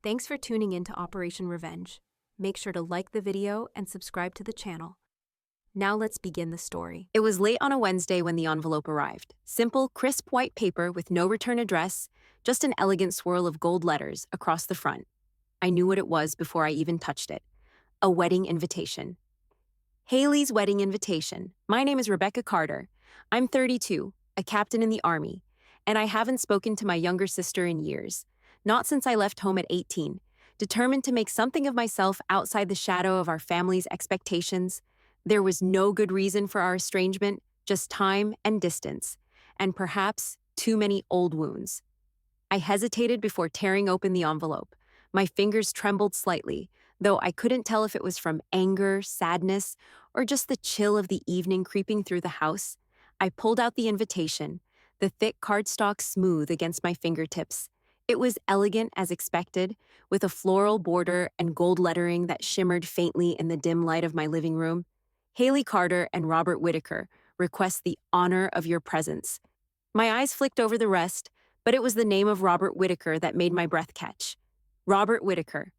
Thanks for tuning in to Operation Revenge. Make sure to like the video and subscribe to the channel. Now let's begin the story. It was late on a Wednesday when the envelope arrived. Simple, crisp white paper with no return address, just an elegant swirl of gold letters across the front. I knew what it was before I even touched it. A wedding invitation. Haley's wedding invitation. My name is Rebecca Carter. I'm 32, a captain in the Army, and I haven't spoken to my younger sister in years. Not since I left home at 18, determined to make something of myself outside the shadow of our family's expectations. There was no good reason for our estrangement, just time and distance, and perhaps too many old wounds. I hesitated before tearing open the envelope. My fingers trembled slightly, though I couldn't tell if it was from anger, sadness, or just the chill of the evening creeping through the house. I pulled out the invitation, the thick cardstock smooth against my fingertips. It was elegant as expected, with a floral border and gold lettering that shimmered faintly in the dim light of my living room. Haley Carter and Robert Whitaker request the honor of your presence. My eyes flicked over the rest, but it was the name of Robert Whitaker that made my breath catch. Robert Whitaker.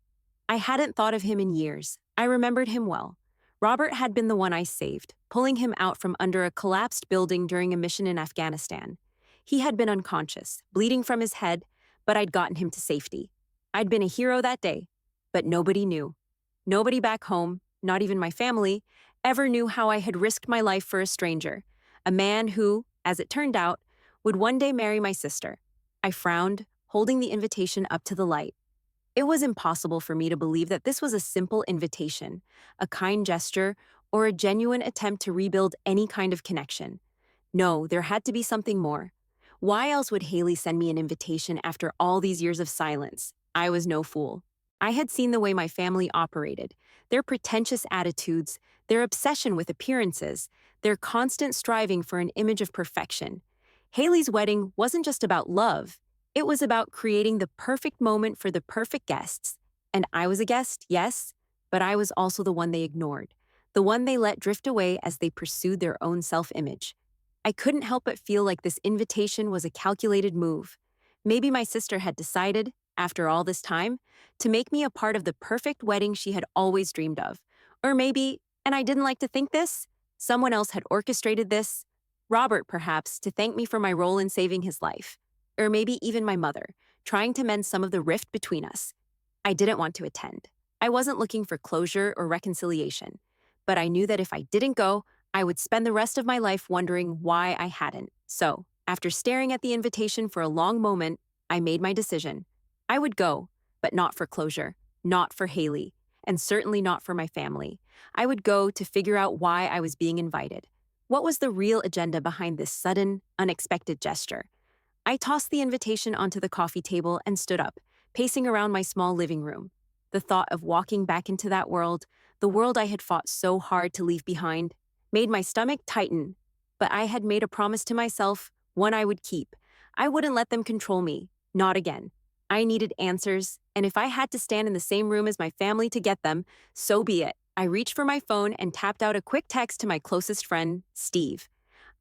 I hadn't thought of him in years. I remembered him well. Robert had been the one I saved, pulling him out from under a collapsed building during a mission in Afghanistan. He had been unconscious, bleeding from his head, but I'd gotten him to safety. I'd been a hero that day, but nobody knew. Nobody back home, not even my family, ever knew how I had risked my life for a stranger, a man who, as it turned out, would one day marry my sister. I frowned, holding the invitation up to the light. It was impossible for me to believe that this was a simple invitation, a kind gesture, or a genuine attempt to rebuild any kind of connection. No, there had to be something more. Why else would Haley send me an invitation after all these years of silence? I was no fool. I had seen the way my family operated, their pretentious attitudes, their obsession with appearances, their constant striving for an image of perfection. Haley's wedding wasn't just about love. It was about creating the perfect moment for the perfect guests. And I was a guest, yes, but I was also the one they ignored, the one they let drift away as they pursued their own self-image. I couldn't help but feel like this invitation was a calculated move. Maybe my sister had decided, after all this time, to make me a part of the perfect wedding she had always dreamed of. Or maybe, and I didn't like to think this, someone else had orchestrated this. Robert, perhaps, to thank me for my role in saving his life. Or maybe even my mother, trying to mend some of the rift between us. I didn't want to attend. I wasn't looking for closure or reconciliation. But I knew that if I didn't go, I would spend the rest of my life wondering why I hadn't. So, after staring at the invitation for a long moment, I made my decision. I would go, but not for closure, not for Haley, and certainly not for my family. I would go to figure out why I was being invited. What was the real agenda behind this sudden, unexpected gesture? I tossed the invitation onto the coffee table and stood up, pacing around my small living room. The thought of walking back into that world, the world I had fought so hard to leave behind, made my stomach tighten. But I had made a promise to myself, one I would keep. I wouldn't let them control me, not again. I needed answers, and if I had to stand in the same room as my family to get them, so be it. I reached for my phone and tapped out a quick text to my closest friend, Steve.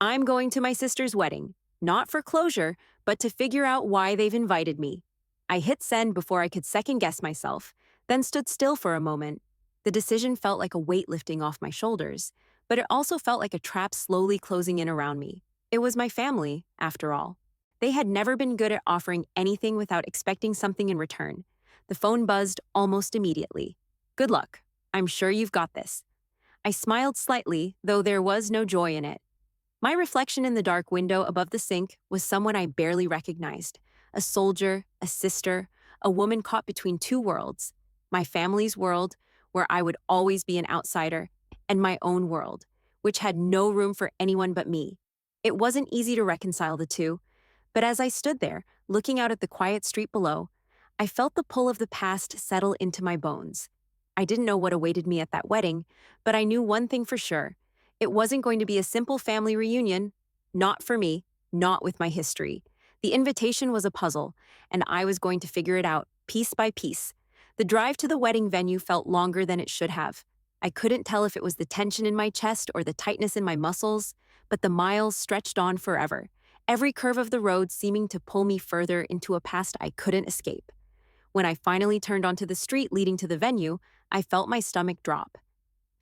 I'm going to my sister's wedding, not for closure, but to figure out why they've invited me. I hit send before I could second-guess myself, then stood still for a moment. The decision felt like a weight lifting off my shoulders, but it also felt like a trap slowly closing in around me. It was my family, after all. They had never been good at offering anything without expecting something in return. The phone buzzed almost immediately. Good luck. I'm sure you've got this. I smiled slightly, though there was no joy in it. My reflection in the dark window above the sink was someone I barely recognized. A soldier, a sister, a woman caught between two worlds. My family's world, where I would always be an outsider, and my own world, which had no room for anyone but me. It wasn't easy to reconcile the two, but as I stood there, looking out at the quiet street below, I felt the pull of the past settle into my bones. I didn't know what awaited me at that wedding, but I knew one thing for sure. It wasn't going to be a simple family reunion. Not for me, not with my history. The invitation was a puzzle, and I was going to figure it out, piece by piece. The drive to the wedding venue felt longer than it should have. I couldn't tell if it was the tension in my chest or the tightness in my muscles, but the miles stretched on forever, every curve of the road seeming to pull me further into a past I couldn't escape. When I finally turned onto the street leading to the venue, I felt my stomach drop.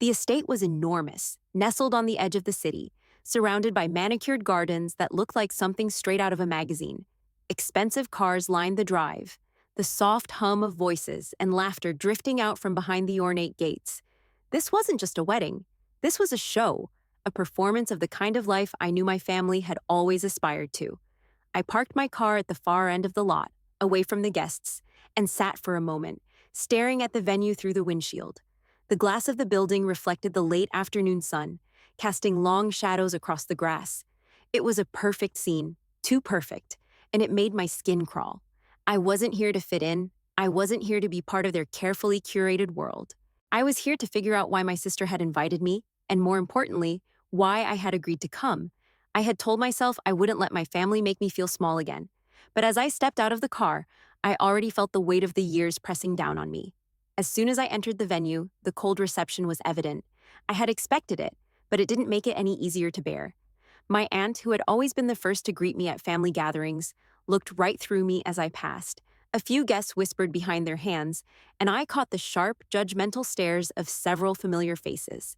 The estate was enormous, nestled on the edge of the city, surrounded by manicured gardens that looked like something straight out of a magazine. Expensive cars lined the drive, the soft hum of voices and laughter drifting out from behind the ornate gates. This wasn't just a wedding. This was a show, a performance of the kind of life I knew my family had always aspired to. I parked my car at the far end of the lot, away from the guests, and sat for a moment, staring at the venue through the windshield. The glass of the building reflected the late afternoon sun, casting long shadows across the grass. It was a perfect scene, too perfect, and it made my skin crawl. I wasn't here to fit in. I wasn't here to be part of their carefully curated world. I was here to figure out why my sister had invited me, and more importantly, why I had agreed to come. I had told myself I wouldn't let my family make me feel small again. But as I stepped out of the car, I already felt the weight of the years pressing down on me. As soon as I entered the venue, the cold reception was evident. I had expected it, but it didn't make it any easier to bear. My aunt, who had always been the first to greet me at family gatherings, looked right through me as I passed. A few guests whispered behind their hands, and I caught the sharp, judgmental stares of several familiar faces.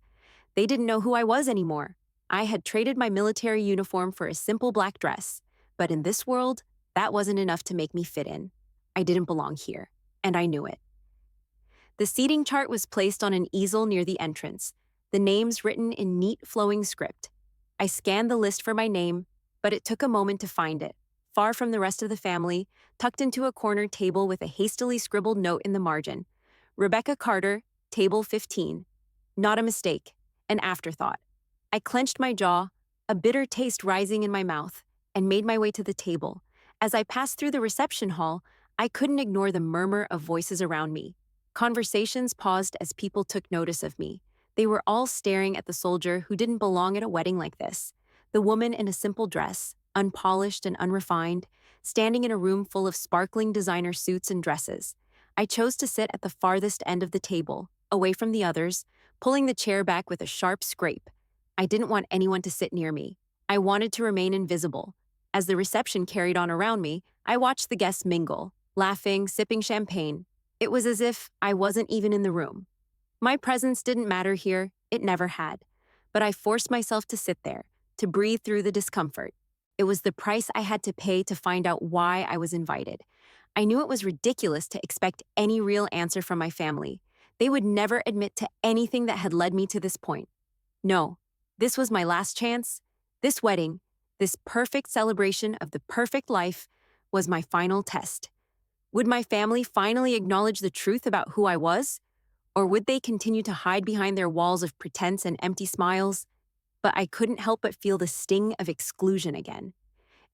They didn't know who I was anymore. I had traded my military uniform for a simple black dress, but in this world, that wasn't enough to make me fit in. I didn't belong here, and I knew it. The seating chart was placed on an easel near the entrance, the names written in neat, flowing script. I scanned the list for my name, but it took a moment to find it, far from the rest of the family, tucked into a corner table with a hastily scribbled note in the margin. Rebecca Carter, table 15. Not a mistake, an afterthought. I clenched my jaw, a bitter taste rising in my mouth, and made my way to the table. As I passed through the reception hall, I couldn't ignore the murmur of voices around me. Conversations paused as people took notice of me. They were all staring at the soldier who didn't belong at a wedding like this. The woman in a simple dress, unpolished and unrefined, standing in a room full of sparkling designer suits and dresses. I chose to sit at the farthest end of the table, away from the others, pulling the chair back with a sharp scrape. I didn't want anyone to sit near me. I wanted to remain invisible. As the reception carried on around me, I watched the guests mingle, laughing, sipping champagne. It was as if I wasn't even in the room. My presence didn't matter here, it never had. But I forced myself to sit there, to breathe through the discomfort. It was the price I had to pay to find out why I was invited. I knew it was ridiculous to expect any real answer from my family. They would never admit to anything that had led me to this point. No, this was my last chance. This wedding, this perfect celebration of the perfect life, was my final test. Would my family finally acknowledge the truth about who I was? Or would they continue to hide behind their walls of pretense and empty smiles? But I couldn't help but feel the sting of exclusion again.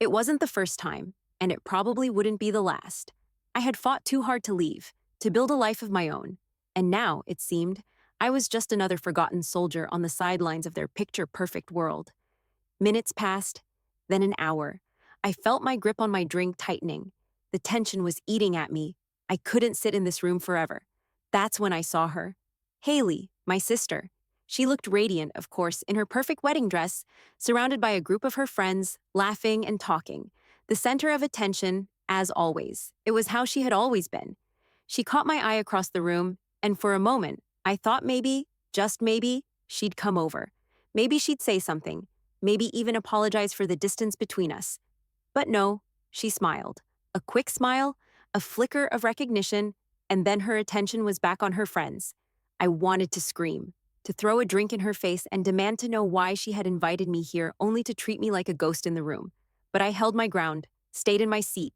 It wasn't the first time, and it probably wouldn't be the last. I had fought too hard to leave, to build a life of my own. And now, it seemed, I was just another forgotten soldier on the sidelines of their picture-perfect world. Minutes passed, then an hour. I felt my grip on my drink tightening. The tension was eating at me. I couldn't sit in this room forever. That's when I saw her. Haley, my sister. She looked radiant, of course, in her perfect wedding dress, surrounded by a group of her friends, laughing and talking. The center of attention, as always. It was how she had always been. She caught my eye across the room, and for a moment, I thought maybe, just maybe, she'd come over. Maybe she'd say something. Maybe even apologize for the distance between us. But no, she smiled. A quick smile, a flicker of recognition, and then her attention was back on her friends. I wanted to scream, to throw a drink in her face and demand to know why she had invited me here only to treat me like a ghost in the room. But I held my ground, stayed in my seat.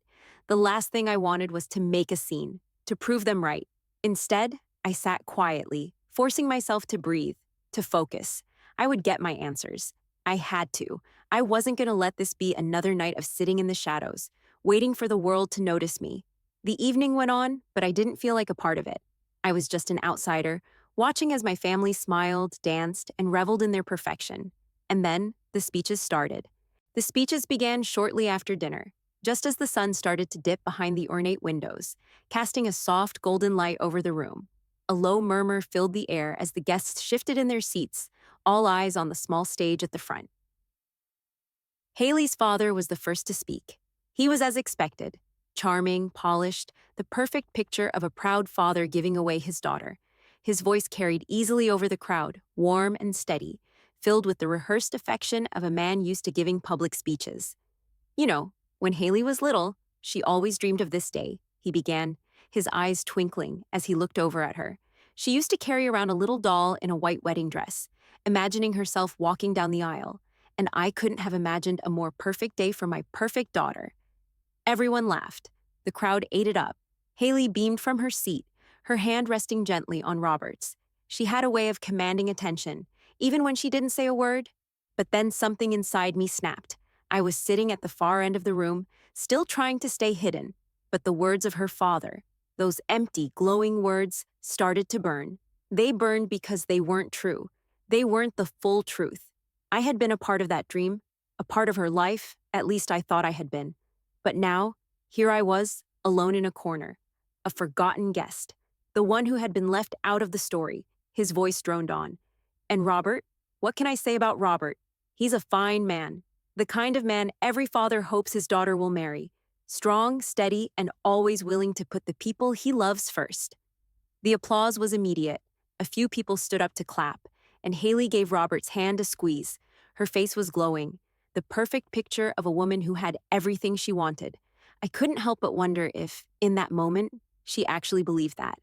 The last thing I wanted was to make a scene, to prove them right. Instead, I sat quietly, forcing myself to breathe, to focus. I would get my answers. I had to. I wasn't going to let this be another night of sitting in the shadows, waiting for the world to notice me. The evening went on, but I didn't feel like a part of it. I was just an outsider, watching as my family smiled, danced, and reveled in their perfection. And then, the speeches started. The speeches began shortly after dinner, just as the sun started to dip behind the ornate windows, casting a soft golden light over the room. A low murmur filled the air as the guests shifted in their seats, all eyes on the small stage at the front. Haley's father was the first to speak. He was as expected, charming, polished, the perfect picture of a proud father giving away his daughter. His voice carried easily over the crowd, warm and steady, filled with the rehearsed affection of a man used to giving public speeches. You know, when Haley was little, she always dreamed of this day, he began, his eyes twinkling as he looked over at her. She used to carry around a little doll in a white wedding dress, imagining herself walking down the aisle, and I couldn't have imagined a more perfect day for my perfect daughter. Everyone laughed. The crowd ate it up. Haley beamed from her seat, her hand resting gently on Robert's. She had a way of commanding attention, even when she didn't say a word. But then something inside me snapped. I was sitting at the far end of the room, still trying to stay hidden, but the words of her father, those empty, glowing words, started to burn. They burned because they weren't true. They weren't the full truth. I had been a part of that dream, a part of her life, at least I thought I had been. But now, here I was, alone in a corner, a forgotten guest, the one who had been left out of the story. His voice droned on. And Robert? What can I say about Robert? He's a fine man, the kind of man every father hopes his daughter will marry. Strong, steady, and always willing to put the people he loves first. The applause was immediate. A few people stood up to clap, and Haley gave Robert's hand a squeeze. Her face was glowing, the perfect picture of a woman who had everything she wanted. I couldn't help but wonder if, in that moment, she actually believed that.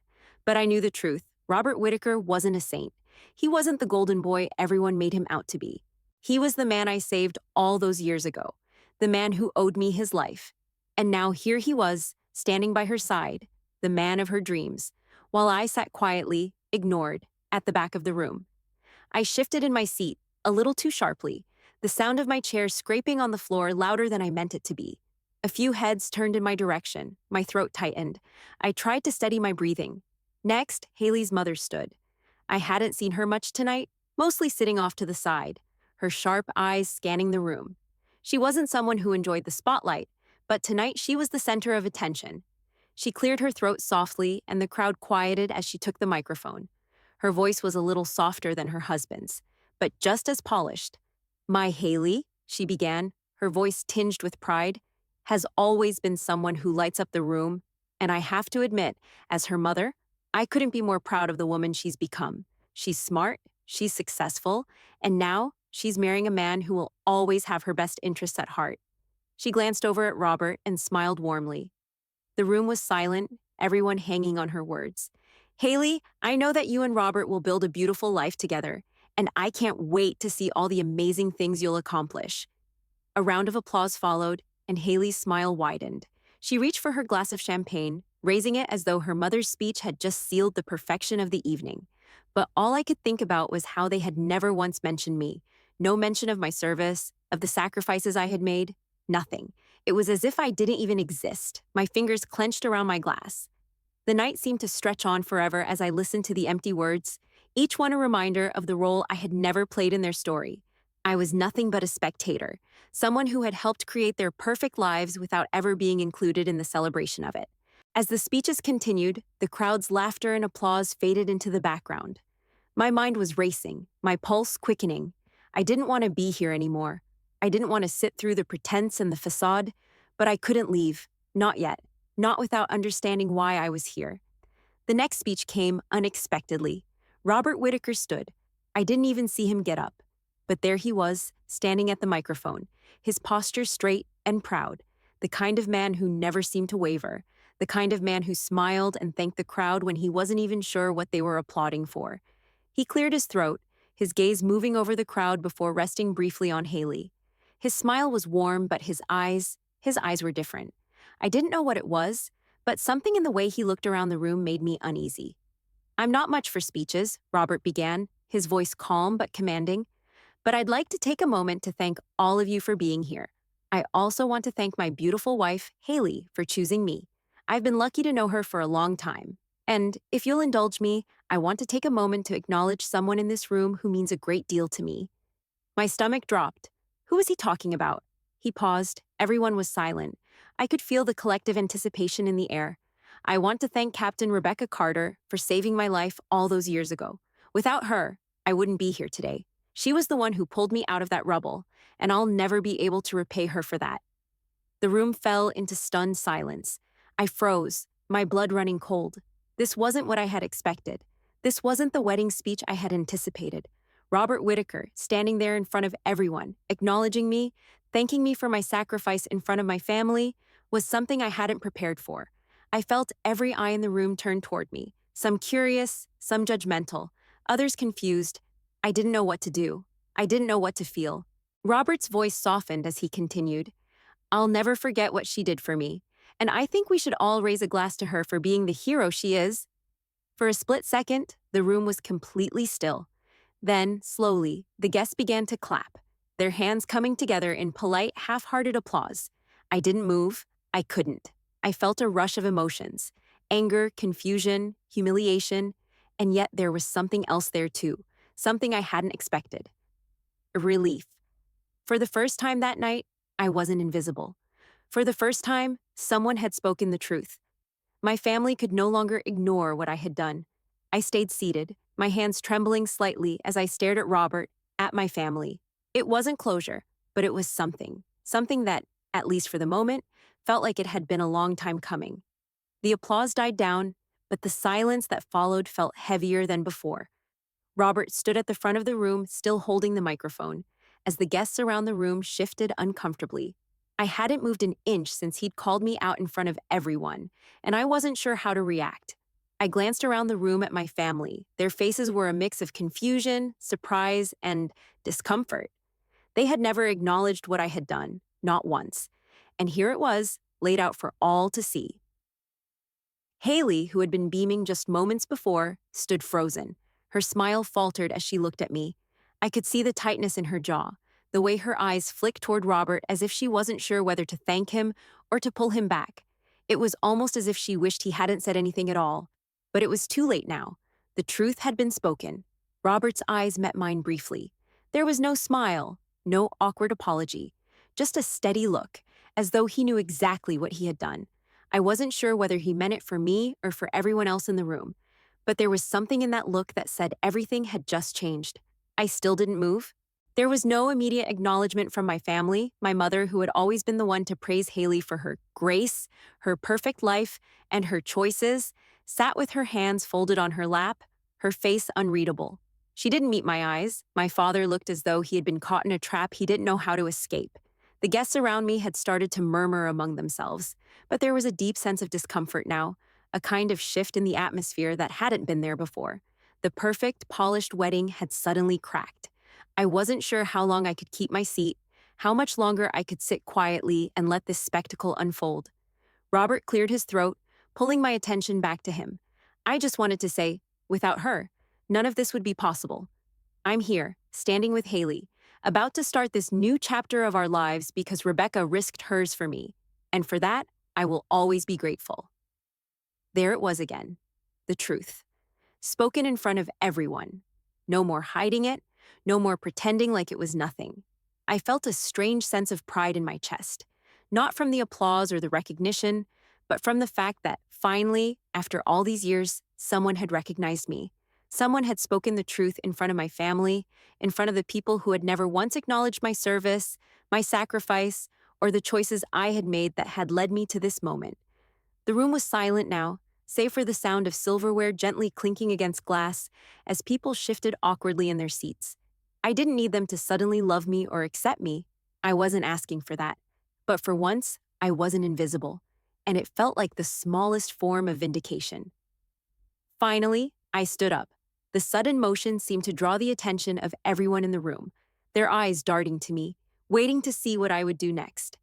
But I knew the truth. Robert Whittaker wasn't a saint. He wasn't the golden boy everyone made him out to be. He was the man I saved all those years ago, the man who owed me his life. And now here he was, standing by her side, the man of her dreams, while I sat quietly, ignored, at the back of the room. I shifted in my seat, a little too sharply, the sound of my chair scraping on the floor louder than I meant it to be. A few heads turned in my direction, my throat tightened. I tried to steady my breathing. Next, Haley's mother stood. I hadn't seen her much tonight, mostly sitting off to the side, her sharp eyes scanning the room. She wasn't someone who enjoyed the spotlight, but tonight she was the center of attention. She cleared her throat softly, and the crowd quieted as she took the microphone. Her voice was a little softer than her husband's, but just as polished. My Haley, she began, her voice tinged with pride, has always been someone who lights up the room, and I have to admit, as her mother, I couldn't be more proud of the woman she's become. She's smart, she's successful, and now she's marrying a man who will always have her best interests at heart. She glanced over at Robert and smiled warmly. The room was silent, everyone hanging on her words. Haley, I know that you and Robert will build a beautiful life together, and I can't wait to see all the amazing things you'll accomplish. A round of applause followed, and Haley's smile widened. She reached for her glass of champagne, raising it as though her mother's speech had just sealed the perfection of the evening. But all I could think about was how they had never once mentioned me. No mention of my service, of the sacrifices I had made, nothing. It was as if I didn't even exist, my fingers clenched around my glass. The night seemed to stretch on forever as I listened to the empty words, each one a reminder of the role I had never played in their story. I was nothing but a spectator, someone who had helped create their perfect lives without ever being included in the celebration of it. As the speeches continued, the crowd's laughter and applause faded into the background. My mind was racing, my pulse quickening. I didn't want to be here anymore. I didn't want to sit through the pretense and the facade, but I couldn't leave, not yet, not without understanding why I was here. The next speech came unexpectedly. Robert Whittaker stood. I didn't even see him get up. But there he was, standing at the microphone, his posture straight and proud, the kind of man who never seemed to waver, the kind of man who smiled and thanked the crowd when he wasn't even sure what they were applauding for. He cleared his throat, his gaze moving over the crowd before resting briefly on Haley. His smile was warm, but his eyes were different. I didn't know what it was, but something in the way he looked around the room made me uneasy. I'm not much for speeches, Robert began, his voice calm but commanding. But I'd like to take a moment to thank all of you for being here. I also want to thank my beautiful wife, Haley, for choosing me. I've been lucky to know her for a long time. And if you'll indulge me, I want to take a moment to acknowledge someone in this room who means a great deal to me. My stomach dropped. Who was he talking about? He paused. Everyone was silent. I could feel the collective anticipation in the air. I want to thank Captain Rebecca Carter for saving my life all those years ago. Without her, I wouldn't be here today. She was the one who pulled me out of that rubble, and I'll never be able to repay her for that. The room fell into stunned silence. I froze, my blood running cold. This wasn't what I had expected. This wasn't the wedding speech I had anticipated. Robert Whitaker, standing there in front of everyone, acknowledging me, thanking me for my sacrifice in front of my family, was something I hadn't prepared for. I felt every eye in the room turn toward me, some curious, some judgmental, others confused. I didn't know what to do. I didn't know what to feel. Robert's voice softened as he continued. I'll never forget what she did for me, and I think we should all raise a glass to her for being the hero she is. For a split second, the room was completely still. Then, slowly, the guests began to clap, their hands coming together in polite, half-hearted applause. I didn't move. I couldn't. I felt a rush of emotions: anger, confusion, humiliation, and yet there was something else there too, something I hadn't expected. Relief. For the first time that night, I wasn't invisible. For the first time, someone had spoken the truth. My family could no longer ignore what I had done. I stayed seated, my hands trembling slightly as I stared at Robert, at my family. It wasn't closure, but it was something. Something that, at least for the moment, felt like it had been a long time coming. The applause died down, but the silence that followed felt heavier than before. Robert stood at the front of the room, still holding the microphone, as the guests around the room shifted uncomfortably. I hadn't moved an inch since he'd called me out in front of everyone, and I wasn't sure how to react. I glanced around the room at my family. Their faces were a mix of confusion, surprise, and discomfort. They had never acknowledged what I had done, not once. And here it was, laid out for all to see. Haley, who had been beaming just moments before, stood frozen. Her smile faltered as she looked at me. I could see the tightness in her jaw, the way her eyes flicked toward Robert as if she wasn't sure whether to thank him or to pull him back. It was almost as if she wished he hadn't said anything at all. But it was too late now. The truth had been spoken. Robert's eyes met mine briefly. There was no smile, no awkward apology, just a steady look, as though he knew exactly what he had done. I wasn't sure whether he meant it for me or for everyone else in the room, but there was something in that look that said everything had just changed. I still didn't move. There was no immediate acknowledgement from my family. My mother, who had always been the one to praise Haley for her grace, her perfect life, and her choices, sat with her hands folded on her lap, her face unreadable. She didn't meet my eyes. My father looked as though he had been caught in a trap he didn't know how to escape. The guests around me had started to murmur among themselves, but there was a deep sense of discomfort now, a kind of shift in the atmosphere that hadn't been there before. The perfect, polished wedding had suddenly cracked. I wasn't sure how long I could keep my seat, how much longer I could sit quietly and let this spectacle unfold. Robert cleared his throat, pulling my attention back to him. I just wanted to say, without her, none of this would be possible. I'm here, standing with Haley, about to start this new chapter of our lives because Rebecca risked hers for me, and for that, I will always be grateful. There it was again, the truth, spoken in front of everyone. No more hiding it, no more pretending like it was nothing. I felt a strange sense of pride in my chest, not from the applause or the recognition, but from the fact that, finally, after all these years, someone had recognized me. Someone had spoken the truth in front of my family, in front of the people who had never once acknowledged my service, my sacrifice, or the choices I had made that had led me to this moment. The room was silent now, save for the sound of silverware gently clinking against glass as people shifted awkwardly in their seats. I didn't need them to suddenly love me or accept me. I wasn't asking for that. But for once, I wasn't invisible, and it felt like the smallest form of vindication. Finally, I stood up. The sudden motion seemed to draw the attention of everyone in the room, their eyes darting to me, waiting to see what I would do next.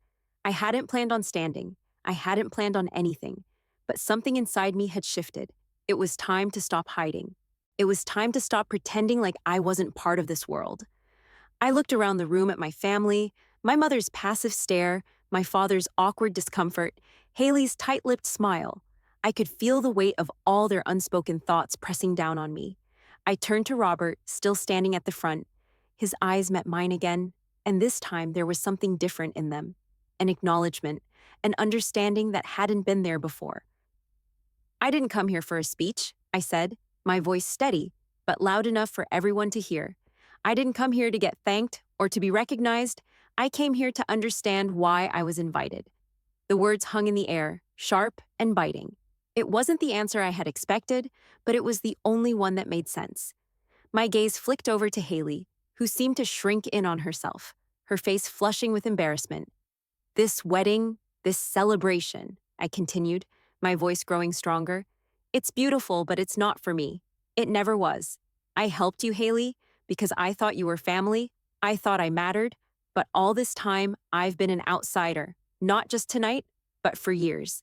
I hadn't planned on standing. I hadn't planned on anything, but something inside me had shifted. It was time to stop hiding. It was time to stop pretending like I wasn't part of this world. I looked around the room at my family, my mother's passive stare, my father's awkward discomfort, Haley's tight-lipped smile. I could feel the weight of all their unspoken thoughts pressing down on me. I turned to Robert, still standing at the front. His eyes met mine again, and this time there was something different in them. An acknowledgement, an understanding that hadn't been there before. I didn't come here for a speech, I said, my voice steady, but loud enough for everyone to hear. I didn't come here to get thanked or to be recognized. I came here to understand why I was invited. The words hung in the air, sharp and biting. It wasn't the answer I had expected, but it was the only one that made sense. My gaze flicked over to Haley, who seemed to shrink in on herself, her face flushing with embarrassment. This wedding, this celebration, I continued, my voice growing stronger. It's beautiful, but it's not for me. It never was. I helped you, Haley, because I thought you were family. I thought I mattered. But all this time, I've been an outsider, not just tonight, but for years.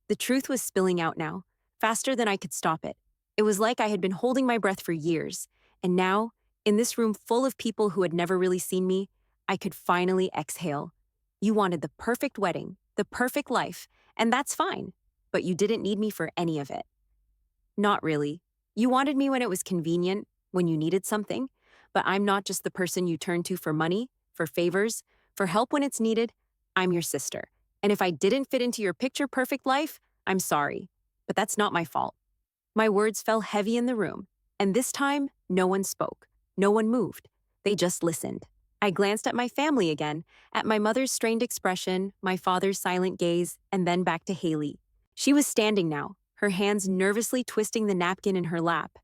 The truth was spilling out now, faster than I could stop it. It was like I had been holding my breath for years, and now, in this room full of people who had never really seen me, I could finally exhale. You wanted the perfect wedding, the perfect life, and that's fine, but you didn't need me for any of it. Not really. You wanted me when it was convenient, when you needed something, but I'm not just the person you turn to for money, for favors, for help when it's needed. I'm your sister. And if I didn't fit into your picture-perfect life, I'm sorry. But that's not my fault. My words fell heavy in the room, and this time, no one spoke. No one moved. They just listened. I glanced at my family again, at my mother's strained expression, my father's silent gaze, and then back to Haley. She was standing now, her hands nervously twisting the napkin in her lap.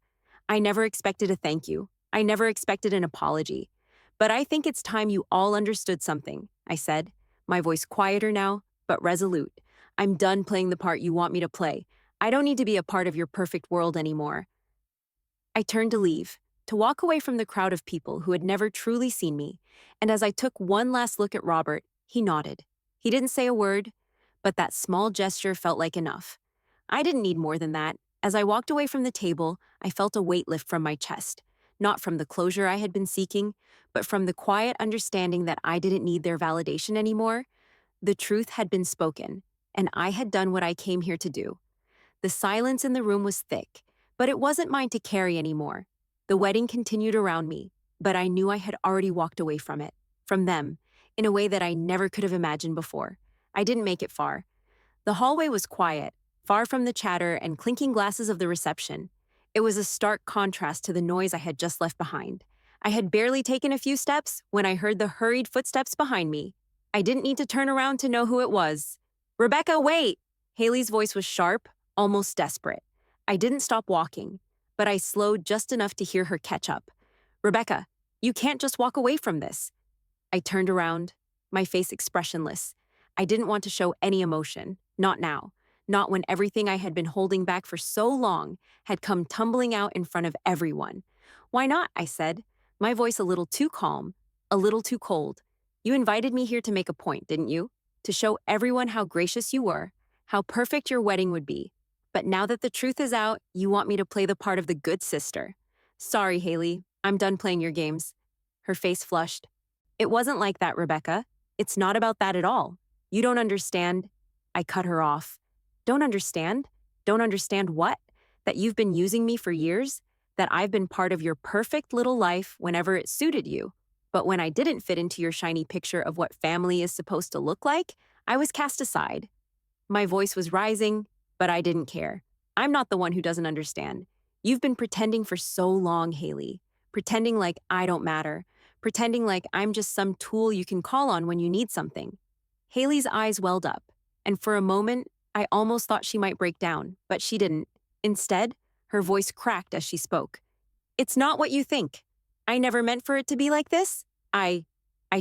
I never expected a thank you. I never expected an apology. But I think it's time you all understood something, I said, my voice quieter now, but resolute. I'm done playing the part you want me to play. I don't need to be a part of your perfect world anymore. I turned to leave, to walk away from the crowd of people who had never truly seen me, and as I took one last look at Robert, he nodded. He didn't say a word, but that small gesture felt like enough. I didn't need more than that. As I walked away from the table, I felt a weight lift from my chest, not from the closure I had been seeking, but from the quiet understanding that I didn't need their validation anymore. The truth had been spoken, and I had done what I came here to do. The silence in the room was thick, but it wasn't mine to carry anymore. The wedding continued around me, but I knew I had already walked away from it, from them, in a way that I never could have imagined before. I didn't make it far. The hallway was quiet, far from the chatter and clinking glasses of the reception. It was a stark contrast to the noise I had just left behind. I had barely taken a few steps when I heard the hurried footsteps behind me. I didn't need to turn around to know who it was. "Rebecca, wait!" Haley's voice was sharp, almost desperate. I didn't stop walking, but I slowed just enough to hear her catch up. "Rebecca, you can't just walk away from this." I turned around, my face expressionless. I didn't want to show any emotion, not now, not when everything I had been holding back for so long had come tumbling out in front of everyone. "Why not?" I said, my voice a little too calm, a little too cold. "You invited me here to make a point, didn't you? To show everyone how gracious you were, how perfect your wedding would be. But now that the truth is out, you want me to play the part of the good sister. Sorry, Haley, I'm done playing your games." Her face flushed. "It wasn't like that, Rebecca. It's not about that at all. You don't understand." I cut her off. "Don't understand? Don't understand what? That you've been using me for years? That I've been part of your perfect little life whenever it suited you? But when I didn't fit into your shiny picture of what family is supposed to look like, I was cast aside." My voice was rising, but I didn't care. "I'm not the one who doesn't understand. You've been pretending for so long, Haley. Pretending like I don't matter. Pretending like I'm just some tool you can call on when you need something." Haley's eyes welled up, and for a moment, I almost thought she might break down, but she didn't. Instead, her voice cracked as she spoke. "It's not what you think. I never meant for it to be like this. I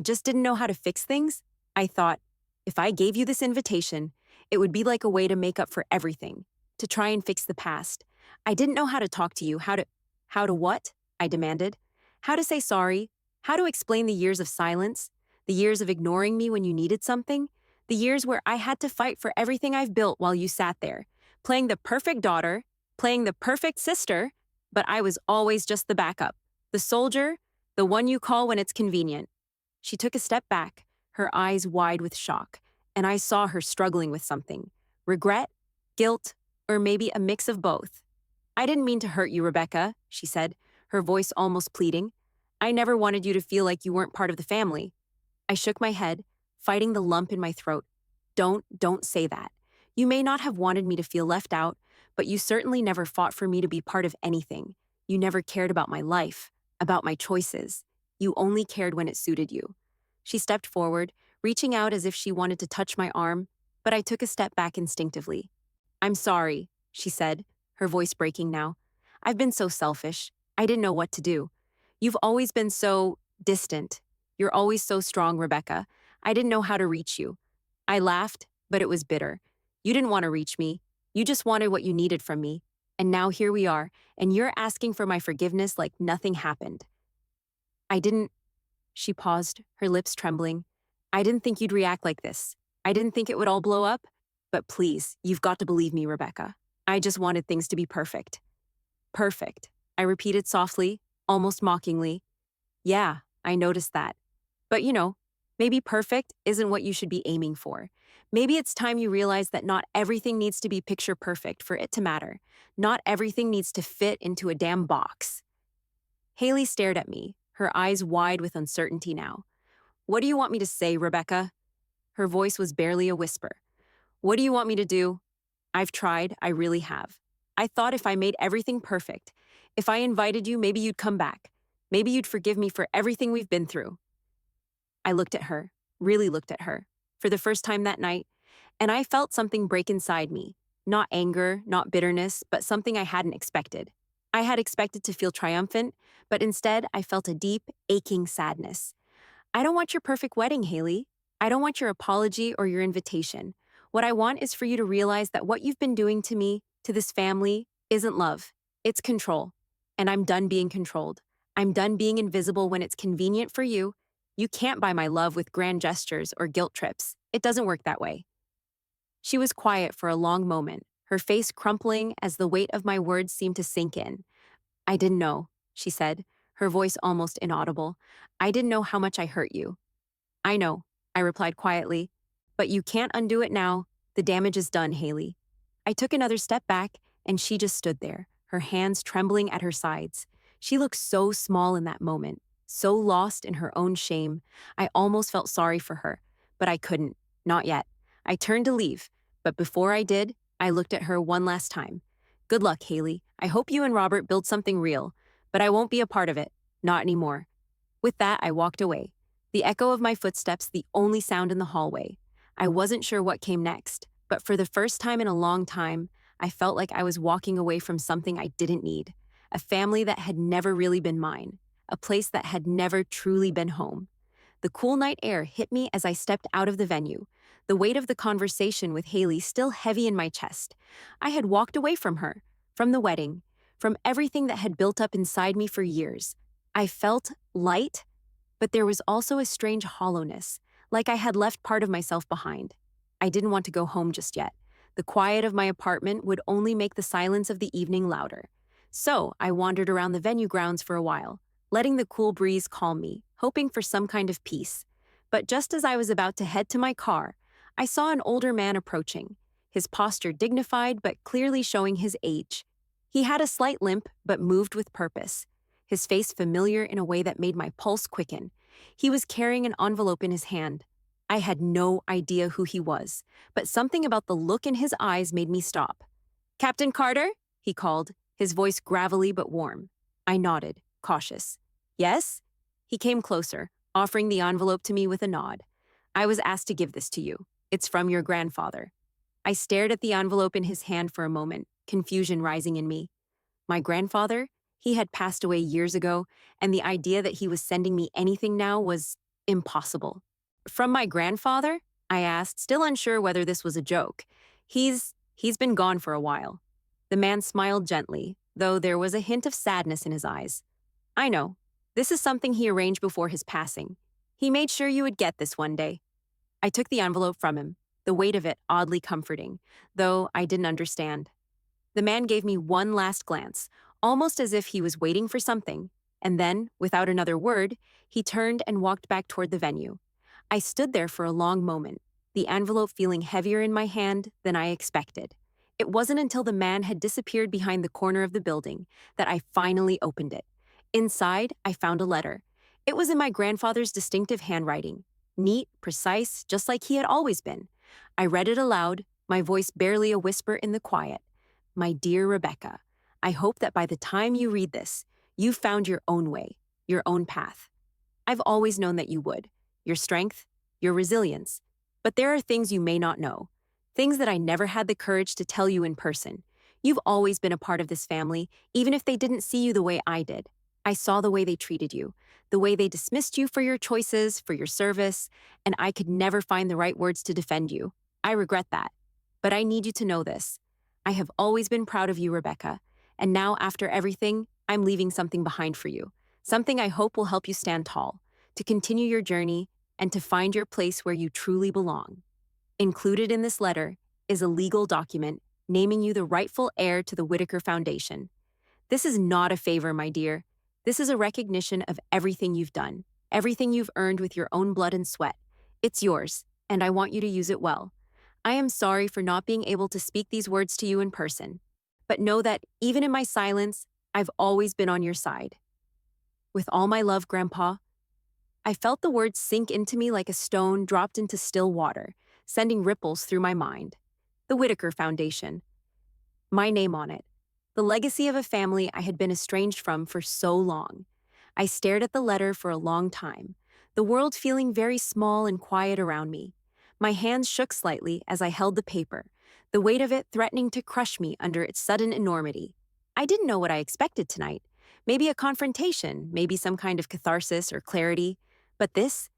just didn't know how to fix things. I thought, if I gave you this invitation, it would be like a way to make up for everything, to try and fix the past. I didn't know how to talk to you, how to what?" I demanded. "How to say sorry, how to explain the years of silence, the years of ignoring me when you needed something, the years where I had to fight for everything I've built while you sat there, playing the perfect daughter, playing the perfect sister, but I was always just the backup, the soldier, the one you call when it's convenient." She took a step back, her eyes wide with shock, and I saw her struggling with something. Regret, guilt, or maybe a mix of both. "I didn't mean to hurt you, Rebecca," she said, her voice almost pleading. "I never wanted you to feel like you weren't part of the family." I shook my head, fighting the lump in my throat. Don't say that. You may not have wanted me to feel left out, but you certainly never fought for me to be part of anything. You never cared about my life, about my choices. You only cared when it suited you." She stepped forward, reaching out as if she wanted to touch my arm, but I took a step back instinctively. "I'm sorry," she said, her voice breaking now. "I've been so selfish. I didn't know what to do. You've always been so distant. You're always so strong, Rebecca. I didn't know how to reach you." I laughed, but it was bitter. "You didn't want to reach me. You just wanted what you needed from me. And now here we are, and you're asking for my forgiveness like nothing happened." "I didn't," she paused, her lips trembling. "I didn't think you'd react like this. I didn't think it would all blow up. But please, you've got to believe me, Rebecca. I just wanted things to be perfect." "Perfect," I repeated softly, almost mockingly. "Yeah, I noticed that. But maybe perfect isn't what you should be aiming for. Maybe it's time you realize that not everything needs to be picture perfect for it to matter. Not everything needs to fit into a damn box." Haley stared at me, her eyes wide with uncertainty now. "What do you want me to say, Rebecca?" Her voice was barely a whisper. "What do you want me to do? I've tried, I really have. I thought if I made everything perfect, if I invited you, maybe you'd come back. Maybe you'd forgive me for everything we've been through." I looked at her, really looked at her, for the first time that night, and I felt something break inside me. Not anger, not bitterness, but something I hadn't expected. I had expected to feel triumphant, but instead I felt a deep, aching sadness. "I don't want your perfect wedding, Haley. I don't want your apology or your invitation. What I want is for you to realize that what you've been doing to me, to this family, isn't love. It's control. And I'm done being controlled. I'm done being invisible when it's convenient for you. You can't buy my love with grand gestures or guilt trips. It doesn't work that way." She was quiet for a long moment, her face crumpling as the weight of my words seemed to sink in. "I didn't know," she said, her voice almost inaudible. "I didn't know how much I hurt you." "I know," I replied quietly. "But you can't undo it now. The damage is done, Haley." I took another step back, and she just stood there, her hands trembling at her sides. She looked so small in that moment, so lost in her own shame. I almost felt sorry for her, but I couldn't. Not yet. I turned to leave, but before I did, I looked at her one last time. "Good luck, Haley. I hope you and Robert build something real, but I won't be a part of it. Not anymore." With that, I walked away, the echo of my footsteps the only sound in the hallway. I wasn't sure what came next, but for the first time in a long time, I felt like I was walking away from something I didn't need, a family that had never really been mine, a place that had never truly been home. The cool night air hit me as I stepped out of the venue, the weight of the conversation with Haley still heavy in my chest. I had walked away from her, from the wedding, from everything that had built up inside me for years. I felt light, but there was also a strange hollowness, like I had left part of myself behind. I didn't want to go home just yet. The quiet of my apartment would only make the silence of the evening louder. So I wandered around the venue grounds for a while, letting the cool breeze calm me, hoping for some kind of peace. But just as I was about to head to my car, I saw an older man approaching, his posture dignified but clearly showing his age. He had a slight limp but moved with purpose, his face familiar in a way that made my pulse quicken. He was carrying an envelope in his hand. I had no idea who he was, but something about the look in his eyes made me stop. "Captain Carter?" he called, his voice gravelly but warm. I nodded, cautious. "Yes?" He came closer, offering the envelope to me with a nod. "I was asked to give this to you. It's from your grandfather." I stared at the envelope in his hand for a moment, confusion rising in me. My grandfather? He had passed away years ago, and the idea that he was sending me anything now was impossible. "From my grandfather?" I asked, still unsure whether this was a joke. He's been gone for a while." The man smiled gently, though there was a hint of sadness in his eyes. "I know. This is something he arranged before his passing. He made sure you would get this one day." I took the envelope from him, the weight of it oddly comforting, though I didn't understand. The man gave me one last glance, almost as if he was waiting for something, and then, without another word, he turned and walked back toward the venue. I stood there for a long moment, the envelope feeling heavier in my hand than I expected. It wasn't until the man had disappeared behind the corner of the building that I finally opened it. Inside, I found a letter. It was in my grandfather's distinctive handwriting, neat, precise, just like he had always been. I read it aloud, my voice barely a whisper in the quiet. "My dear Rebecca, I hope that by the time you read this, you've found your own way, your own path. I've always known that you would. Your strength, your resilience. But there are things you may not know, things that I never had the courage to tell you in person. You've always been a part of this family, even if they didn't see you the way I did. I saw the way they treated you, the way they dismissed you for your choices, for your service, and I could never find the right words to defend you. I regret that. But I need you to know this. I have always been proud of you, Rebecca, and now after everything, I'm leaving something behind for you, something I hope will help you stand tall, to continue your journey, and to find your place where you truly belong. Included in this letter is a legal document naming you the rightful heir to the Whitaker Foundation. This is not a favor, my dear. This is a recognition of everything you've done, everything you've earned with your own blood and sweat. It's yours, and I want you to use it well. I am sorry for not being able to speak these words to you in person, but know that even in my silence, I've always been on your side. With all my love, Grandpa. I felt the words sink into me like a stone dropped into still water, sending ripples through my mind. The Whitaker Foundation. My name on it. The legacy of a family I had been estranged from for so long. I stared at the letter for a long time, the world feeling very small and quiet around me. My hands shook slightly as I held the paper, the weight of it threatening to crush me under its sudden enormity. I didn't know what I expected tonight. Maybe a confrontation, maybe some kind of catharsis or clarity. But this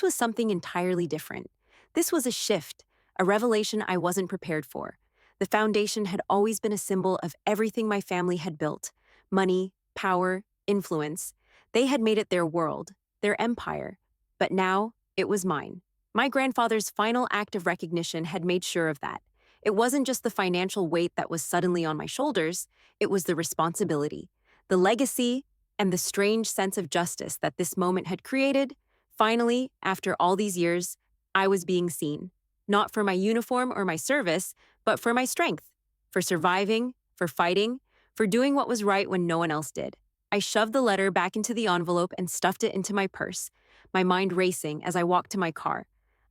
was something entirely different. This was a shift, a revelation I wasn't prepared for. The foundation had always been a symbol of everything my family had built: money, power, influence. They had made it their world, their empire. But now, it was mine. My grandfather's final act of recognition had made sure of that. It wasn't just the financial weight that was suddenly on my shoulders, it was the responsibility, the legacy, and the strange sense of justice that this moment had created. Finally, after all these years, I was being seen. Not for my uniform or my service, but for my strength, for surviving, for fighting, for doing what was right when no one else did. I shoved the letter back into the envelope and stuffed it into my purse, my mind racing as I walked to my car.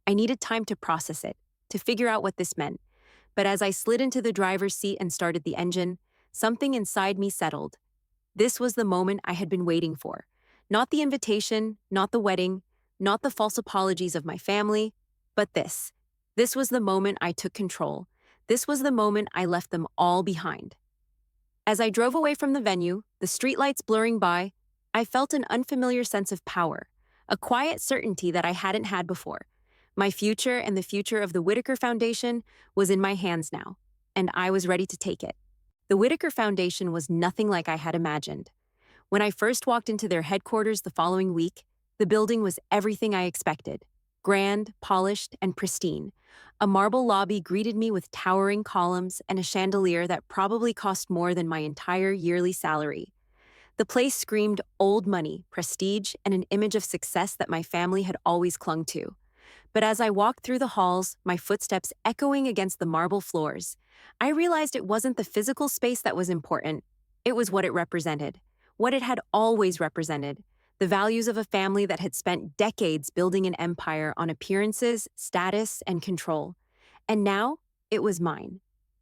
I needed time to process it, to figure out what this meant. But as I slid into the driver's seat and started the engine, something inside me settled. This was the moment I had been waiting for. Not the invitation, not the wedding, not the false apologies of my family, but this. This was the moment I took control. This was the moment I left them all behind. As I drove away from the venue, the streetlights blurring by, I felt an unfamiliar sense of power, a quiet certainty that I hadn't had before. My future and the future of the Whitaker Foundation was in my hands now, and I was ready to take it. The Whitaker Foundation was nothing like I had imagined. When I first walked into their headquarters the following week, the building was everything I expected: grand, polished, and pristine. A marble lobby greeted me with towering columns and a chandelier that probably cost more than my entire yearly salary. The place screamed old money, prestige, and an image of success that my family had always clung to. But as I walked through the halls, my footsteps echoing against the marble floors, I realized it wasn't the physical space that was important. It was what it represented, what it had always represented: the values of a family that had spent decades building an empire on appearances, status, and control. And now, it was mine.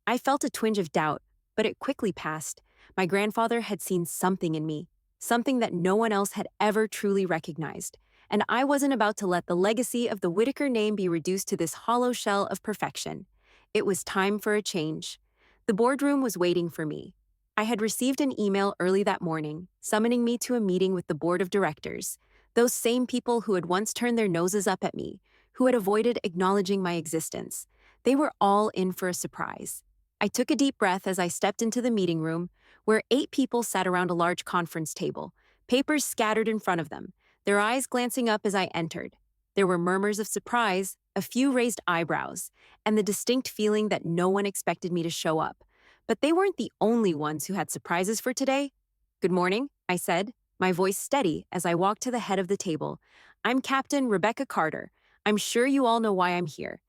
I felt a twinge of doubt, but it quickly passed. My grandfather had seen something in me, something that no one else had ever truly recognized, and I wasn't about to let the legacy of the Whitaker name be reduced to this hollow shell of perfection. It was time for a change. The boardroom was waiting for me. I had received an email early that morning, summoning me to a meeting with the board of directors, those same people who had once turned their noses up at me, who had avoided acknowledging my existence. They were all in for a surprise. I took a deep breath as I stepped into the meeting room, where 8 people sat around a large conference table, papers scattered in front of them, their eyes glancing up as I entered. There were murmurs of surprise, a few raised eyebrows, and the distinct feeling that no one expected me to show up. But they weren't the only ones who had surprises for today. "Good morning," I said, my voice steady as I walked to the head of the table. "I'm Captain Rebecca Carter. I'm sure you all know why I'm here."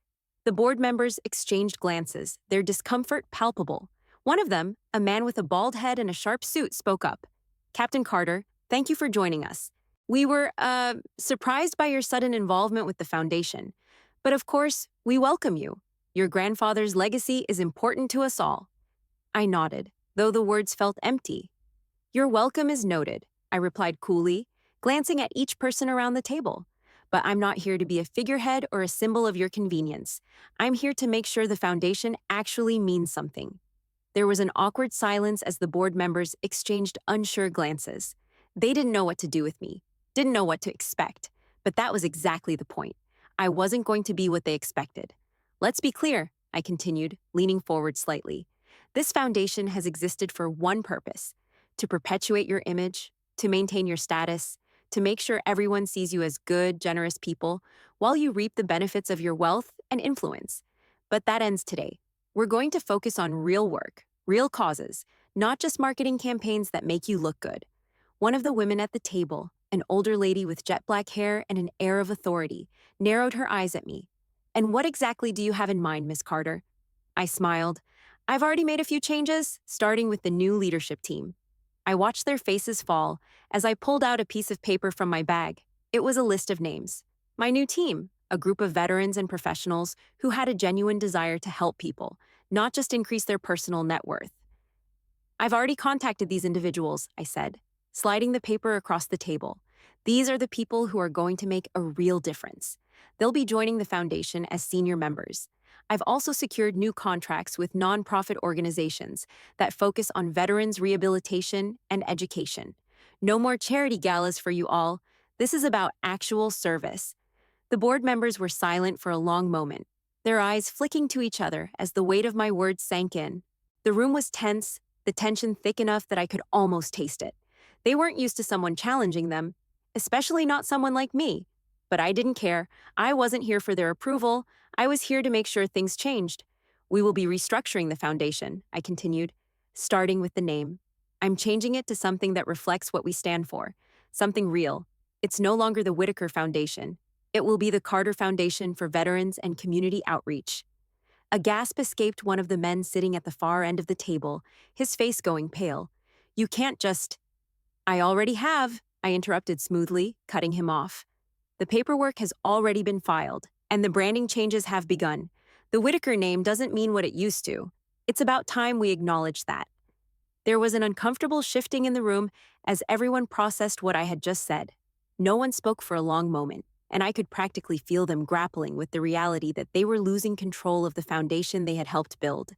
The board members exchanged glances, their discomfort palpable. One of them, a man with a bald head and a sharp suit, spoke up. "Captain Carter, thank you for joining us. We were, surprised by your sudden involvement with the foundation. But of course, we welcome you. Your grandfather's legacy is important to us all." I nodded, though the words felt empty. "Your welcome is noted," I replied coolly, glancing at each person around the table. But I'm not here to be a figurehead or a symbol of your convenience. I'm here to make sure the foundation actually means something. There was an awkward silence as the board members exchanged unsure glances. They didn't know what to do with me, didn't know what to expect, but that was exactly the point. I wasn't going to be what they expected. Let's be clear, I continued, leaning forward slightly. This foundation has existed for one purpose: to perpetuate your image, to maintain your status, to make sure everyone sees you as good, generous people, while you reap the benefits of your wealth and influence. But that ends today. We're going to focus on real work, real causes, not just marketing campaigns that make you look good. One of the women at the table, an older lady with jet black hair and an air of authority, narrowed her eyes at me. "And what exactly do you have in mind, Miss Carter?" I smiled. "I've already made a few changes, starting with the new leadership team." I watched their faces fall as I pulled out a piece of paper from my bag. It was a list of names. My new team, a group of veterans and professionals who had a genuine desire to help people, not just increase their personal net worth. "I've already contacted these individuals," I said, sliding the paper across the table. "These are the people who are going to make a real difference. They'll be joining the foundation as senior members. I've also secured new contracts with nonprofit organizations that focus on veterans rehabilitation and education. No more charity galas for you all. This is about actual service." The board members were silent for a long moment, their eyes flicking to each other as the weight of my words sank in. The room was tense, the tension thick enough that I could almost taste it. They weren't used to someone challenging them, especially not someone like me. But I didn't care. I wasn't here for their approval. I was here to make sure things changed. "We will be restructuring the foundation," I continued, starting with the name. "I'm changing it to something that reflects what we stand for, something real. It's no longer the Whitaker Foundation. It will be the Carter Foundation for Veterans and Community Outreach." A gasp escaped one of the men sitting at the far end of the table, his face going pale. "You can't just—" "I already have," I interrupted smoothly, cutting him off. "The paperwork has already been filed, and the branding changes have begun. The Whitaker name doesn't mean what it used to. It's about time we acknowledge that." There was an uncomfortable shifting in the room as everyone processed what I had just said. No one spoke for a long moment, and I could practically feel them grappling with the reality that they were losing control of the foundation they had helped build.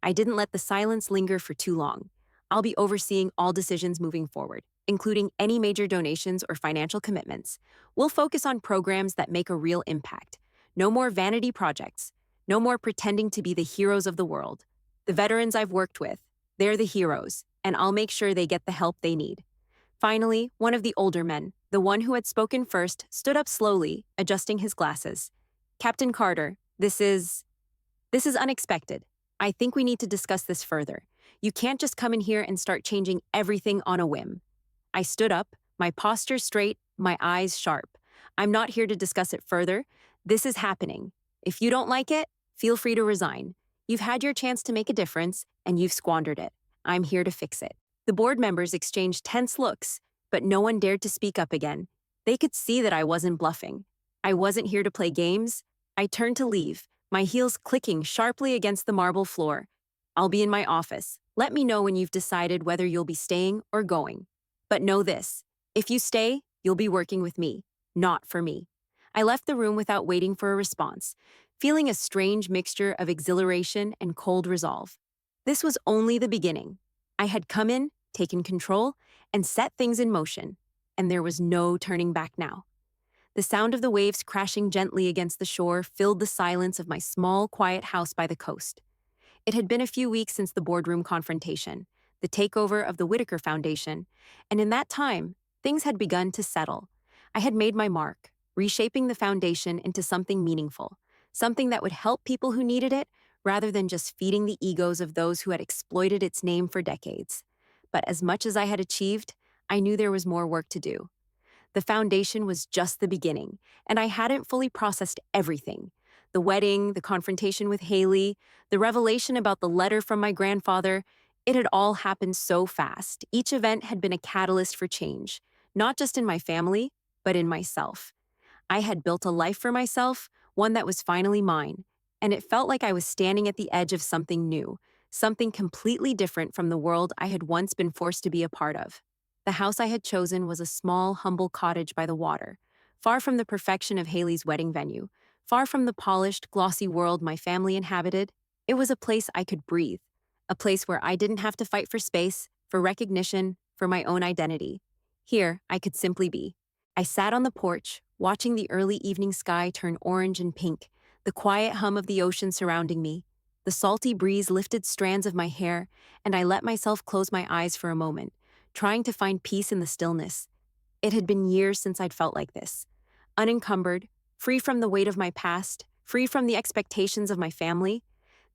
I didn't let the silence linger for too long. "I'll be overseeing all decisions moving forward, including any major donations or financial commitments. We'll focus on programs that make a real impact. No more vanity projects. No more pretending to be the heroes of the world. The veterans I've worked with, they're the heroes, and I'll make sure they get the help they need." Finally, one of the older men, the one who had spoken first, stood up slowly, adjusting his glasses. "Captain Carter, this is unexpected. I think we need to discuss this further. You can't just come in here and start changing everything on a whim." I stood up, my posture straight, my eyes sharp. "I'm not here to discuss it further. This is happening. If you don't like it, feel free to resign. You've had your chance to make a difference, and you've squandered it. I'm here to fix it." The board members exchanged tense looks, but no one dared to speak up again. They could see that I wasn't bluffing. I wasn't here to play games. I turned to leave, my heels clicking sharply against the marble floor. "I'll be in my office. Let me know when you've decided whether you'll be staying or going. But know this: if you stay, you'll be working with me, not for me." I left the room without waiting for a response, feeling a strange mixture of exhilaration and cold resolve. This was only the beginning. I had come in, taken control, and set things in motion, and there was no turning back now. The sound of the waves crashing gently against the shore filled the silence of my small, quiet house by the coast. It had been a few weeks since the boardroom confrontation, the takeover of the Whitaker Foundation, and in that time, things had begun to settle. I had made my mark, reshaping the foundation into something meaningful, something that would help people who needed it, rather than just feeding the egos of those who had exploited its name for decades. But as much as I had achieved, I knew there was more work to do. The foundation was just the beginning, and I hadn't fully processed everything. The wedding, the confrontation with Haley, the revelation about the letter from my grandfather, it had all happened so fast. Each event had been a catalyst for change, not just in my family, but in myself. I had built a life for myself, one that was finally mine, and it felt like I was standing at the edge of something new, something completely different from the world I had once been forced to be a part of. The house I had chosen was a small, humble cottage by the water, far from the perfection of Haley's wedding venue, far from the polished, glossy world my family inhabited. It was a place I could breathe, a place where I didn't have to fight for space, for recognition, for my own identity. Here, I could simply be. I sat on the porch, watching the early evening sky turn orange and pink, the quiet hum of the ocean surrounding me. The salty breeze lifted strands of my hair, and I let myself close my eyes for a moment, trying to find peace in the stillness. It had been years since I'd felt like this. Unencumbered, free from the weight of my past, free from the expectations of my family.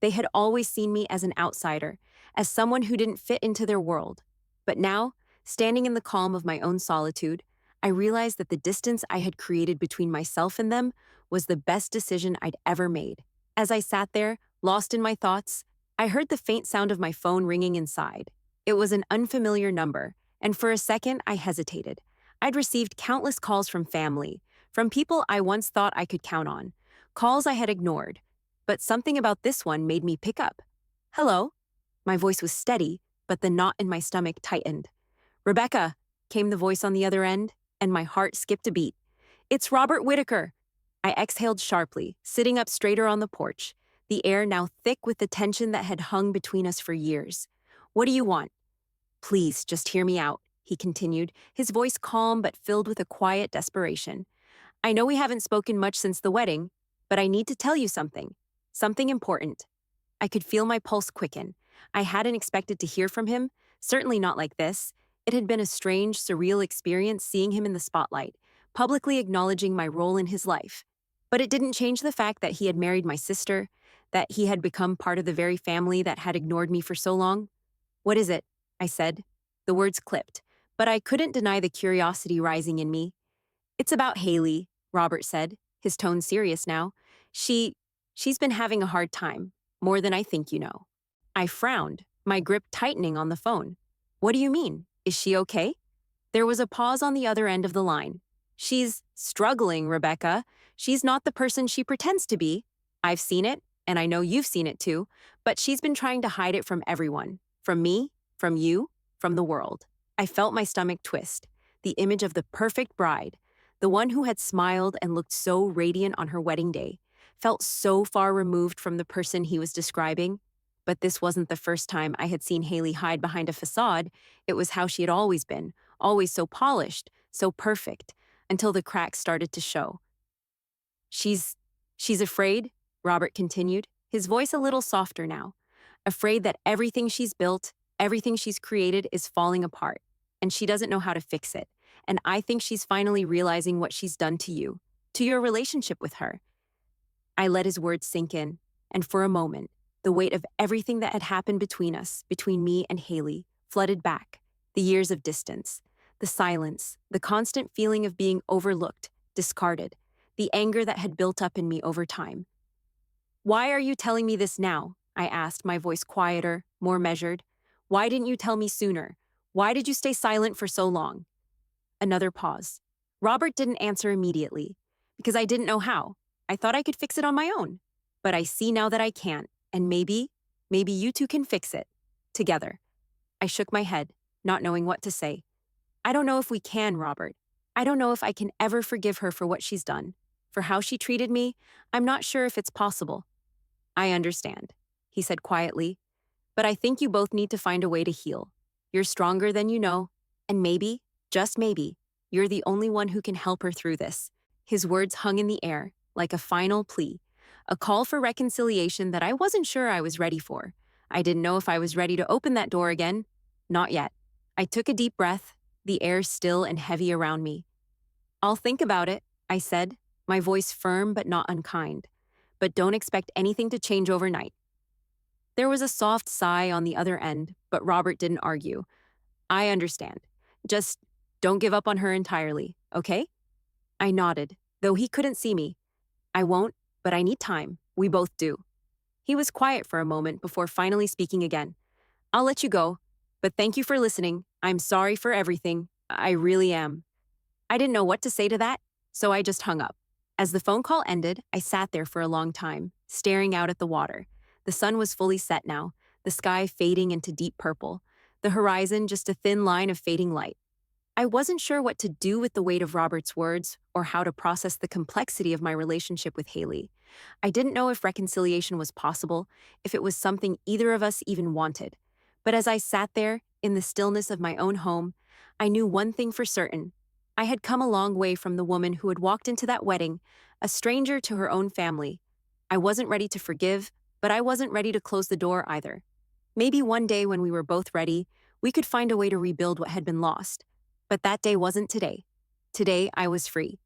They had always seen me as an outsider, as someone who didn't fit into their world. But now, standing in the calm of my own solitude, I realized that the distance I had created between myself and them was the best decision I'd ever made. As I sat there, lost in my thoughts, I heard the faint sound of my phone ringing inside. It was an unfamiliar number, and for a second I hesitated. I'd received countless calls from family, from people I once thought I could count on, calls I had ignored, but something about this one made me pick up. "Hello?" My voice was steady, but the knot in my stomach tightened. "Rebecca," came the voice on the other end, and my heart skipped a beat. "It's Robert Whitaker." I exhaled sharply, sitting up straighter on the porch, the air now thick with the tension that had hung between us for years. "What do you want?" "Please, just hear me out," he continued, his voice calm but filled with a quiet desperation. "I know we haven't spoken much since the wedding, but I need to tell you something. Something important." I could feel my pulse quicken. I hadn't expected to hear from him, certainly not like this. It had been a strange, surreal experience seeing him in the spotlight, publicly acknowledging my role in his life. But it didn't change the fact that he had married my sister, that he had become part of the very family that had ignored me for so long. "What is it?" I said. The words clipped, but I couldn't deny the curiosity rising in me. "It's about Haley," Robert said, his tone serious now. She's been having a hard time, more than I think you know." I frowned, my grip tightening on the phone. "What do you mean? Is she okay?" There was a pause on the other end of the line. "She's struggling, Rebecca. She's not the person she pretends to be. I've seen it, and I know you've seen it too, but she's been trying to hide it from everyone. From me, from you, from the world." I felt my stomach twist. The image of the perfect bride, the one who had smiled and looked so radiant on her wedding day, felt so far removed from the person he was describing. But this wasn't the first time I had seen Haley hide behind a facade. It was how she had always been, always so polished, so perfect, until the cracks started to show. She's afraid," Robert continued, his voice a little softer now. "Afraid that everything she's built, everything she's created is falling apart, and she doesn't know how to fix it. And I think she's finally realizing what she's done to you, to your relationship with her." I let his words sink in, and for a moment, the weight of everything that had happened between us, between me and Haley, flooded back. The years of distance, the silence, the constant feeling of being overlooked, discarded, the anger that had built up in me over time. "Why are you telling me this now?" I asked, my voice quieter, more measured. "Why didn't you tell me sooner? Why did you stay silent for so long?" Another pause. Robert didn't answer immediately, because I didn't know how. I thought I could fix it on my own. But I see now that I can't, and maybe you two can fix it. Together. I shook my head, not knowing what to say. "I don't know if we can, Robert. I don't know if I can ever forgive her for what she's done. For how she treated me, I'm not sure if it's possible." "I understand," he said quietly. "But I think you both need to find a way to heal. You're stronger than you know, and maybe, just maybe, you're the only one who can help her through this." His words hung in the air, like a final plea, a call for reconciliation that I wasn't sure I was ready for. I didn't know if I was ready to open that door again. Not yet. I took a deep breath, the air still and heavy around me. "I'll think about it," I said, my voice firm but not unkind. "But don't expect anything to change overnight." There was a soft sigh on the other end, but Robert didn't argue. "I understand. Just don't give up on her entirely, okay?" I nodded, though he couldn't see me. "I won't, but I need time. We both do." He was quiet for a moment before finally speaking again. "I'll let you go, but thank you for listening. I'm sorry for everything. I really am." I didn't know what to say to that, so I just hung up. As the phone call ended, I sat there for a long time, staring out at the water. The sun was fully set now, the sky fading into deep purple, the horizon just a thin line of fading light. I wasn't sure what to do with the weight of Robert's words or how to process the complexity of my relationship with Haley. I didn't know if reconciliation was possible, if it was something either of us even wanted. But as I sat there, in the stillness of my own home, I knew one thing for certain. I had come a long way from the woman who had walked into that wedding, a stranger to her own family. I wasn't ready to forgive, but I wasn't ready to close the door either. Maybe one day when we were both ready, we could find a way to rebuild what had been lost. But that day wasn't today. Today, I was free.